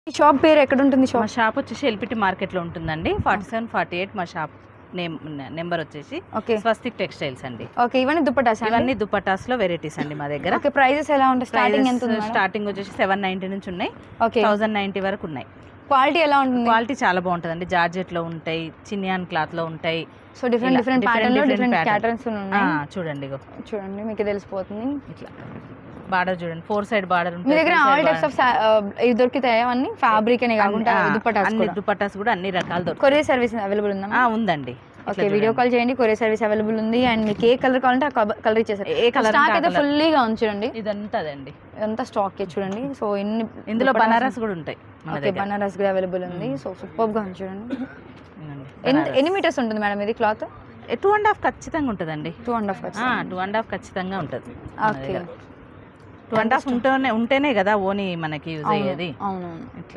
ఈ షాప్ పేరు ఎక్కడ ఉంటుంది? మా షాప్ వచ్చేసి ఎల్పిటి మార్కెట్లో ఉంటుందండి. 4748 మా షాప్ నెంబర్ వచ్చేసి ఓకే స్వస్తిక్ టెక్స్టైల్స్ అండి. ఓకే, ఇవన్నీ దుపట్టాస్? ఇవన్నీ దుపట్టాస్ లో వెరైటీస్ అండి మా దగ్గర. ఓకే, ప్రైజెస్ ఎలా ఉంటాయి? స్టార్టింగ్ ఎంత ఉంది? స్టార్టింగ్ వచ్చేసి 790 నుంచి ఉన్నాయి. ఓకే, 1090 వరకు ఉన్నాయి. క్వాలిటీ ఎలా ఉంటుంది? క్వాలిటీ చాలా బాగుంటుందండి. జార్జెట్ లో ఉంటాయి, చినియాన్ క్లాత్ లో ఉంటాయి. సో డిఫరెంట్ ప్యాటర్న్ లో డిఫరెంట్ ప్యాటర్న్స్ ఉన్నాయి. చూడండి, ఇగో చూడండి మీకు తెలిసిపోతుంది. ఇట్లా బార్డర్ చూడండి, 4 సైడ్ బార్డర్ మీ దగ్గర ఆల్ టైప్స్ ఆఫ్ ఇవి దొరుకుతాయి అన్ని? ఫ్యాబ్రిక్ అనే కాకుండా అన్ని దుపట్టాస్ కూడా అన్ని రకాలు దొరుకుతాయి. కొరియర్ సర్వీస్ అవైలబుల్ ఉందా? ఉందండి. ఓకే, వీడియో కాల్ చేయండి, కొరియర్ సర్వీస్ అవైలబుల్ ఉంది. అండ్ మీకు ఏ కలర్ కావాలంటే ఆ కలర్ ఇచ్చేసారు. ఏ కలర్ స్టాక్ అయితే ఫుల్లీగా ఉంచండి. ఇదంతా అదండి, ఇదంతా స్టాక్ చూడండి. సో ఇందులో బనారస్ కూడా ఉంటాయి. ఓకే, బనారస్ కూడా అవైలబుల్ ఉంది. సో సూపర్ గా చూడండి. ఎన్ని మీటర్స్ ఉంటుంది మేడం ఇది క్లాత్? 2.5 ఖచ్చితంగా ఉంటుందండి. 2.5 ఖచ్చితంగా ఉంటుంది. ఓకే, 2.5 ఉంటేనే కదా ఓని మనకి యూజ్ అయ్యేది. అవునవును.